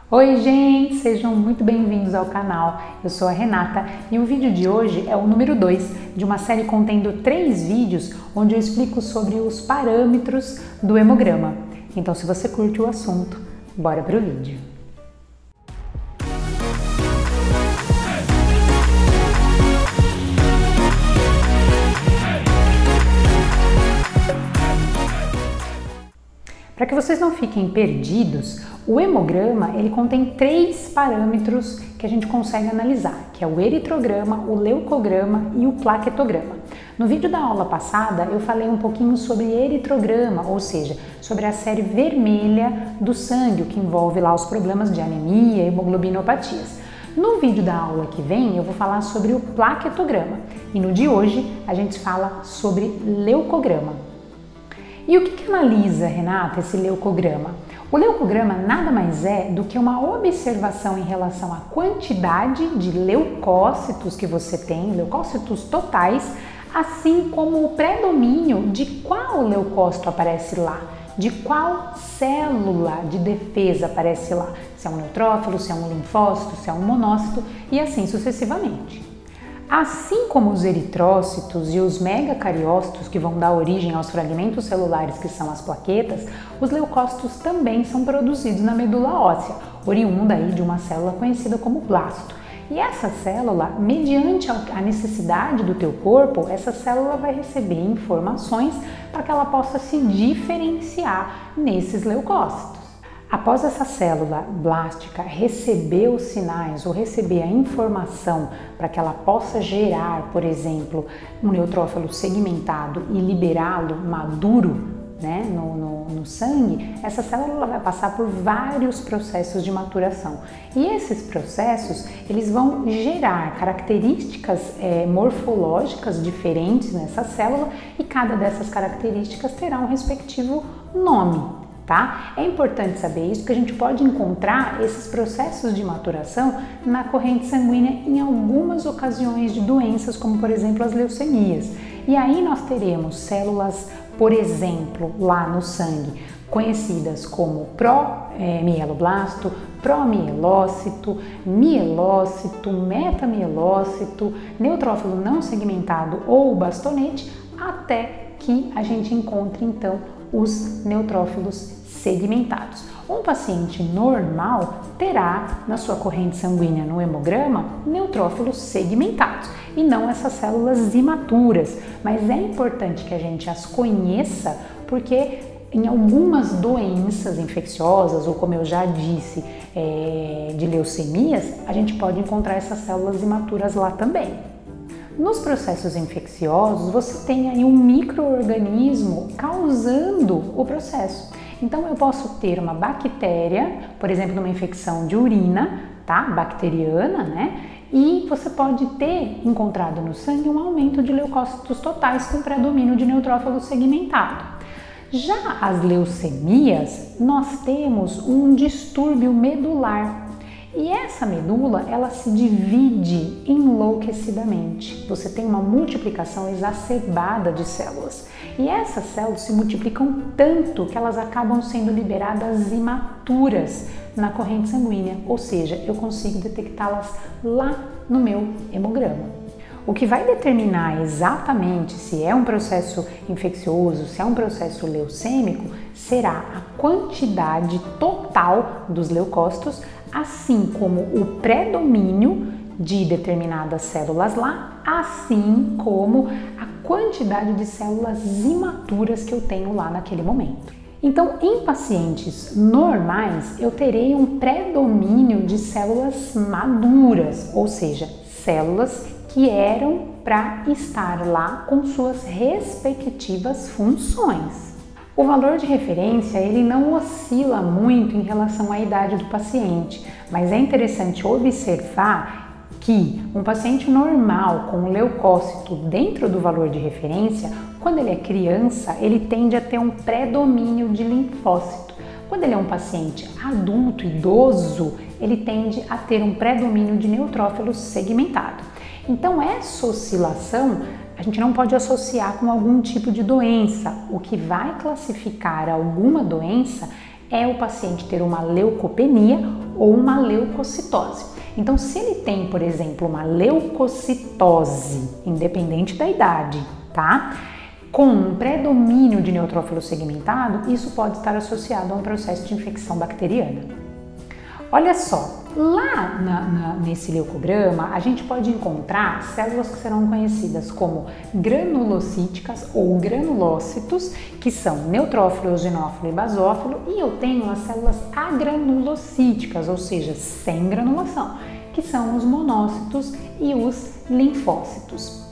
Oi gente, sejam muito bem-vindos ao canal. Eu sou a Renata e o vídeo de hoje é o número 2 de uma série contendo 3 vídeos onde eu explico sobre os parâmetros do hemograma. Então, se você curte o assunto, bora pro vídeo. Para que vocês não fiquem perdidos, o hemograma ele contém 3 parâmetros que a gente consegue analisar, que é o eritrograma, o leucograma e o plaquetograma. No vídeo da aula passada eu falei um pouquinho sobre eritrograma, ou seja, sobre a série vermelha do sangue, o que envolve lá os problemas de anemia e hemoglobinopatias. No vídeo da aula que vem eu vou falar sobre o plaquetograma e no de hoje a gente fala sobre leucograma. E o que analisa, Renata, esse leucograma? O leucograma nada mais é do que uma observação em relação à quantidade de leucócitos que você tem, leucócitos totais, assim como o predomínio de qual leucócito aparece lá, de qual célula de defesa aparece lá, se é um neutrófilo, se é um linfócito, se é um monócito e assim sucessivamente. Assim como os eritrócitos e os megacariócitos que vão dar origem aos fragmentos celulares que são as plaquetas, os leucócitos também são produzidos na medula óssea, oriunda aí de uma célula conhecida como blasto. E essa célula, mediante a necessidade do teu corpo, essa célula vai receber informações para que ela possa se diferenciar nesses leucócitos. Após essa célula blástica receber os sinais ou receber a informação para que ela possa gerar, por exemplo, um neutrófilo segmentado e liberá-lo maduro, né, no sangue, essa célula vai passar por vários processos de maturação. E esses processos, eles vão gerar características morfológicas diferentes nessa célula e cada dessas características terá um respectivo nome. Tá? É importante saber isso porque a gente pode encontrar esses processos de maturação na corrente sanguínea em algumas ocasiões de doenças, como por exemplo as leucemias. E aí nós teremos células, por exemplo, lá no sangue, conhecidas como promieloblasto, promielócito, mielócito, metamielócito, neutrófilo não segmentado ou bastonete, até que a gente encontre então os neutrófilos segmentados. Um paciente normal terá na sua corrente sanguínea no hemograma neutrófilos segmentados e não essas células imaturas, mas é importante que a gente as conheça porque em algumas doenças infecciosas ou como eu já disse de leucemias, a gente pode encontrar essas células imaturas lá também. Nos processos infecciosos, você tem aí um micro-organismo causando o processo. Então, eu posso ter uma bactéria, por exemplo, numa infecção de urina, tá? Bacteriana, né? E você pode ter encontrado no sangue um aumento de leucócitos totais com predomínio de neutrófilo segmentado. Já as leucemias, nós temos um distúrbio medular. E essa medula, ela se divide enlouquecidamente. Você tem uma multiplicação exacerbada de células. E essas células se multiplicam tanto que elas acabam sendo liberadas imaturas na corrente sanguínea. Ou seja, eu consigo detectá-las lá no meu hemograma. O que vai determinar exatamente se é um processo infeccioso, se é um processo leucêmico, será a quantidade total dos leucócitos, assim como o predomínio de determinadas células lá, assim como a quantidade de células imaturas que eu tenho lá naquele momento. Então, em pacientes normais, eu terei um predomínio de células maduras, ou seja, células que eram para estar lá com suas respectivas funções. O valor de referência ele não oscila muito em relação à idade do paciente, mas é interessante observar que um paciente normal com leucócito dentro do valor de referência, quando ele é criança, ele tende a ter um predomínio de linfócito. Quando ele é um paciente adulto, idoso, ele tende a ter um predomínio de neutrófilo segmentado. Então essa oscilação a gente não pode associar com algum tipo de doença. O que vai classificar alguma doença é o paciente ter uma leucopenia ou uma leucocitose. Então, se ele tem, por exemplo, uma leucocitose, independente da idade, tá? Com um predomínio de neutrófilo segmentado, isso pode estar associado a um processo de infecção bacteriana. Olha só, lá nesse leucograma, a gente pode encontrar células que serão conhecidas como granulocíticas ou granulócitos, que são neutrófilo, eosinófilo e basófilo, e eu tenho as células agranulocíticas, ou seja, sem granulação, que são os monócitos e os linfócitos.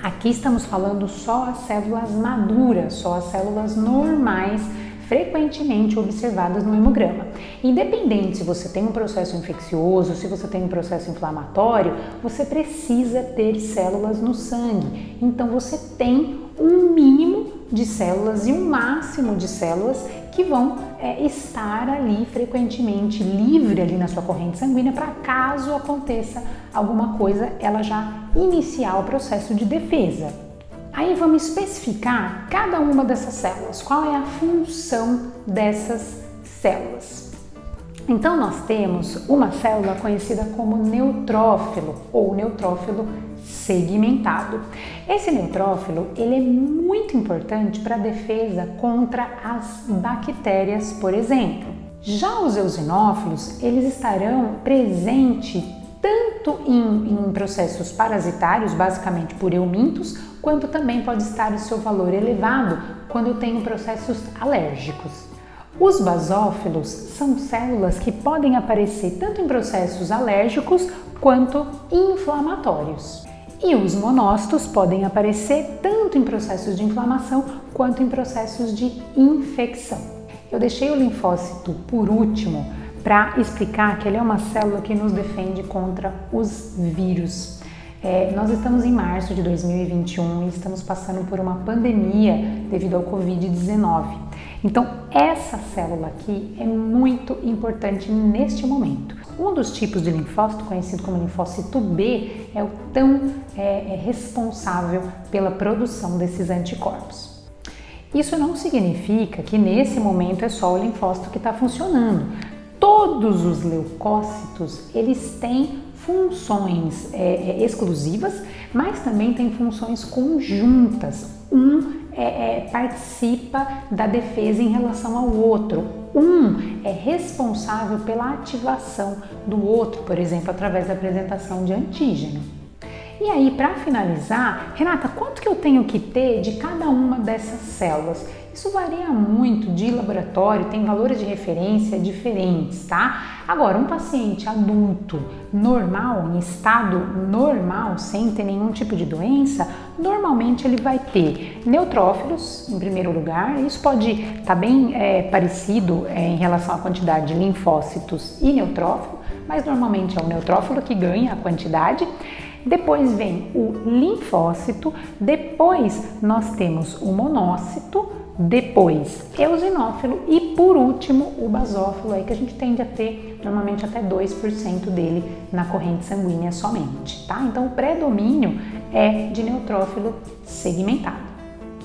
Aqui estamos falando só as células maduras, só as células normais, frequentemente observadas no hemograma. Independente se você tem um processo infeccioso, se você tem um processo inflamatório, você precisa ter células no sangue. Então você tem um mínimo de células e um máximo de células que vão estar ali frequentemente livre ali na sua corrente sanguínea para caso aconteça alguma coisa, ela já iniciar o processo de defesa. Aí vamos especificar cada uma dessas células, qual é a função dessas células. Então nós temos uma célula conhecida como neutrófilo ou neutrófilo segmentado. Esse neutrófilo ele é muito importante para a defesa contra as bactérias, por exemplo. Já os eosinófilos, eles estarão presentes tanto em processos parasitários, basicamente por eumintos, quanto também pode estar o seu valor elevado quando eu tenho processos alérgicos. Os basófilos são células que podem aparecer tanto em processos alérgicos quanto inflamatórios. E os monócitos podem aparecer tanto em processos de inflamação quanto em processos de infecção. Eu deixei o linfócito por último para explicar que ele é uma célula que nos defende contra os vírus. Nós estamos em março de 2021 e estamos passando por uma pandemia devido ao Covid-19. Então, essa célula aqui é muito importante neste momento. Um dos tipos de linfócito, conhecido como linfócito B, é o tão responsável pela produção desses anticorpos. Isso não significa que nesse momento é só o linfócito que está funcionando. Todos os leucócitos, eles têm funções exclusivas, mas também têm funções conjuntas. Participa da defesa em relação ao outro. É responsável pela ativação do outro, por exemplo, através da apresentação de antígeno. E aí, para finalizar, Renata, quanto que eu tenho que ter de cada uma dessas células? Isso varia muito de laboratório, tem valores de referência diferentes, tá? Agora, um paciente adulto normal, em estado normal, sem ter nenhum tipo de doença, normalmente ele vai ter neutrófilos em primeiro lugar. Isso pode estar bem parecido em relação à quantidade de linfócitos e neutrófilo, mas normalmente é o neutrófilo que ganha a quantidade. Depois vem o linfócito, depois nós temos o monócito, depois eosinófilo e por último o basófilo, aí que a gente tende a ter normalmente até 2% dele na corrente sanguínea somente, tá? Então o predomínio é de neutrófilo segmentado.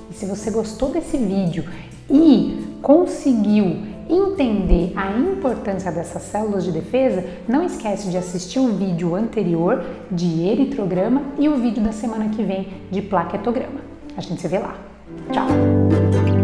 E se você gostou desse vídeo e conseguiu entender a importância dessas células de defesa, não esquece de assistir o vídeo anterior de eritrograma e o vídeo da semana que vem de plaquetograma. A gente se vê lá. Tchau!